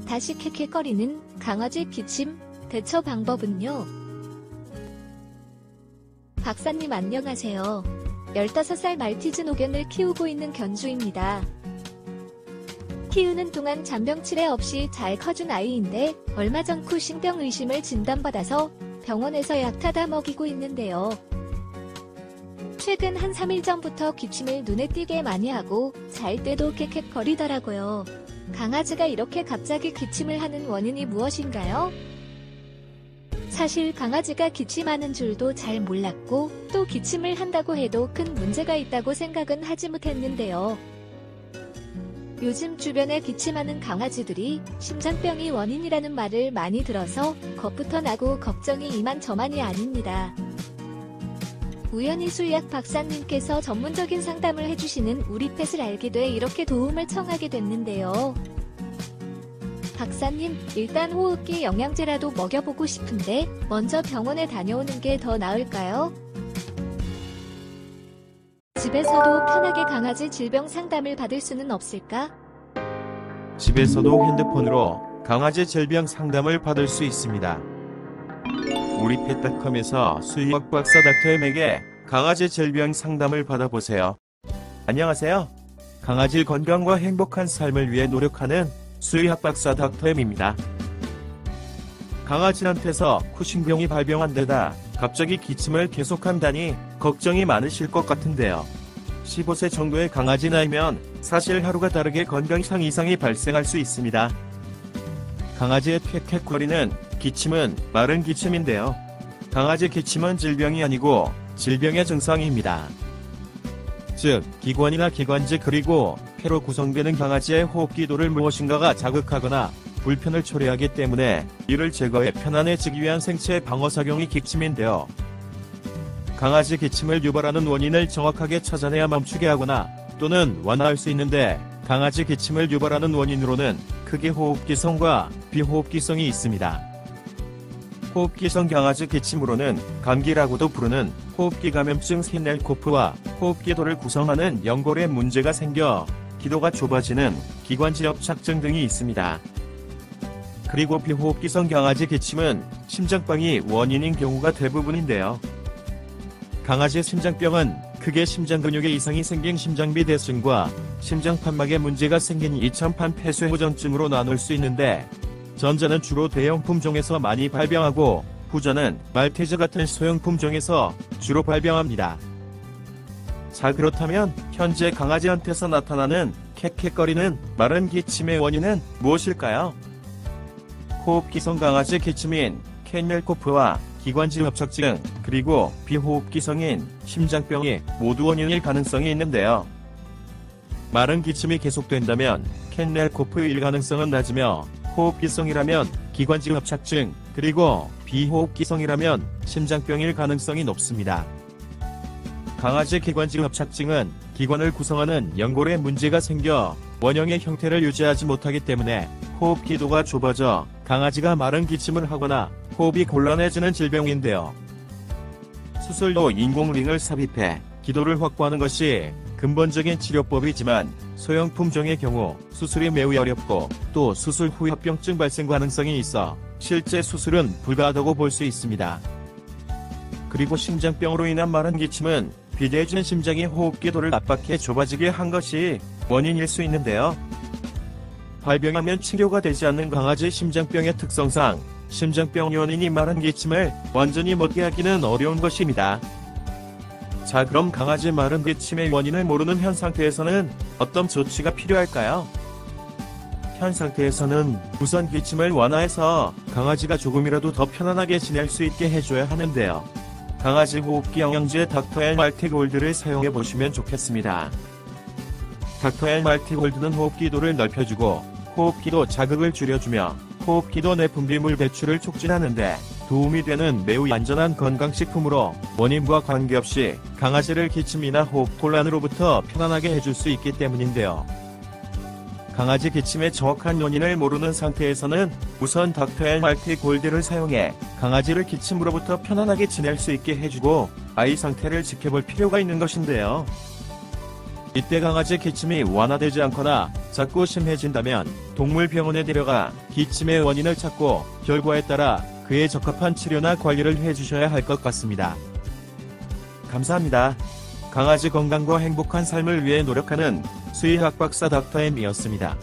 다시 캑캑거리는 강아지 기침 대처 방법은요? 박사님 안녕하세요. 15살 말티즈 노견을 키우고 있는 견주입니다. 키우는 동안 잔병치레 없이 잘 커준 아이인데 얼마 전 쿠싱병 의심을 진단받아서 병원에서 약 타다 먹이고 있는데요. 최근 한 3일 전부터 기침을 눈에 띄게 많이 하고 잘 때도 캑캑거리더라고요. 강아지가 이렇게 갑자기 기침을 하는 원인이 무엇인가요? 사실 강아지가 기침하는 줄도 잘 몰랐고 또 기침을 한다고 해도 큰 문제가 있다고 생각은 하지 못했는데요. 요즘 주변에 기침하는 강아지들이 심장병이 원인이라는 말을 많이 들어서 겁부터 나고 걱정이 이만저만이 아닙니다. 우연히 수의학 박사님께서 전문적인 상담을 해주시는 우리펫을 알게 돼 이렇게 도움을 청하게 됐는데요. 박사님, 일단 호흡기 영양제라도 먹여보고 싶은데 먼저 병원에 다녀오는 게 더 나을까요? 집에서도 편하게 강아지 질병 상담을 받을 수는 없을까? 집에서도 핸드폰으로 강아지 질병 상담을 받을 수 있습니다. 우리펫닷컴에서 수의학 박사 닥터 M에게 강아지 질병 상담을 받아보세요. 안녕하세요. 강아지 건강과 행복한 삶을 위해 노력하는 수의학 박사 닥터 M입니다. 강아지한테서 쿠싱병이 발병한 데다 갑자기 기침을 계속한다니 걱정이 많으실 것 같은데요. 15세 정도의 강아지 나이면 사실 하루가 다르게 건강상 이상이 발생할 수 있습니다. 강아지의 캑캑거리는 기침은 마른 기침인데요. 강아지 기침은 질병이 아니고 질병의 증상입니다. 즉, 기관이나 기관지 그리고 폐로 구성되는 강아지의 호흡기도를 무엇인가가 자극하거나 불편을 초래하기 때문에 이를 제거해 편안해지기 위한 생체 방어작용이 기침인데요. 강아지 기침을 유발하는 원인을 정확하게 찾아내야 멈추게 하거나 또는 완화할 수 있는데 강아지 기침을 유발하는 원인으로는 크게 호흡기성과 비호흡기성이 있습니다. 호흡기성 강아지 기침으로는 감기라고도 부르는 호흡기 감염증 스킨넬코프와 호흡기도를 구성하는 연골에 문제가 생겨 기도가 좁아지는 기관지 협착증 등이 있습니다. 그리고 비호흡기성 강아지 기침은 심장병이 원인인 경우가 대부분인데요. 강아지 심장병은 크게 심장 근육에 이상이 생긴 심장비대증과 심장판막에 문제가 생긴 이천판 폐쇄호전증으로 나눌 수 있는데 전자는 주로 대형 품종에서 많이 발병하고 후자는 말티즈 같은 소형 품종에서 주로 발병합니다. 자, 그렇다면 현재 강아지한테서 나타나는 캑캑거리는 마른 기침의 원인은 무엇일까요? 호흡기성 강아지 기침인 스킨넬코프와 기관지 협착증 그리고 비호흡기성인 심장병이 모두 원인일 가능성이 있는데요. 마른 기침이 계속된다면 스킨넬코프일 가능성은 낮으며 호흡기성이라면 기관지 협착증 그리고 비호흡기성이라면 심장병일 가능성이 높습니다. 강아지 기관지 협착증은 기관을 구성하는 연골에 문제가 생겨 원형의 형태를 유지하지 못하기 때문에 호흡기도가 좁아져 강아지가 마른 기침을 하거나 호흡이 곤란해지는 질병인데요. 수술로 인공링을 삽입해 기도를 확보하는 것이 근본적인 치료법이지만 소형 품종의 경우 수술이 매우 어렵고 또 수술 후 합병증 발생 가능성이 있어 실제 수술은 불가하다고 볼 수 있습니다. 그리고 심장병으로 인한 마른 기침은 비대해진 심장이 호흡기도를 압박해 좁아지게 한 것이 원인일 수 있는데요. 발병하면 치료가 되지 않는 강아지 심장병의 특성상 심장병 원인이 마른 기침을 완전히 멎게 하기는 어려운 것입니다. 자, 그럼 강아지 마른 기침의 원인을 모르는 현 상태에서는 어떤 조치가 필요할까요? 현 상태에서는 우선 기침을 완화해서 강아지가 조금이라도 더 편안하게 지낼 수 있게 해줘야 하는데요. 강아지 호흡기 영양제 닥터 L 멀티골드를 사용해 보시면 좋겠습니다. 닥터 L 멀티골드는 호흡기도를 넓혀주고 호흡기도 자극을 줄여주며 호흡기도 내 분비물 배출을 촉진하는데 도움이 되는 매우 안전한 건강식품으로 원인과 관계없이 강아지를 기침이나 호흡곤란으로부터 편안하게 해줄 수 있기 때문인데요. 강아지 기침의 정확한 원인을 모르는 상태에서는 우선 닥터 L 멀티골드를 사용해 강아지를 기침으로부터 편안하게 지낼 수 있게 해주고 아이 상태를 지켜볼 필요가 있는 것인데요. 이때 강아지 기침이 완화되지 않거나 자꾸 심해진다면 동물병원에 데려가 기침의 원인을 찾고 결과에 따라 그에 적합한 치료나 관리를 해주셔야 할 것 같습니다. 감사합니다. 강아지 건강과 행복한 삶을 위해 노력하는 수의학 박사 닥터 M이었습니다.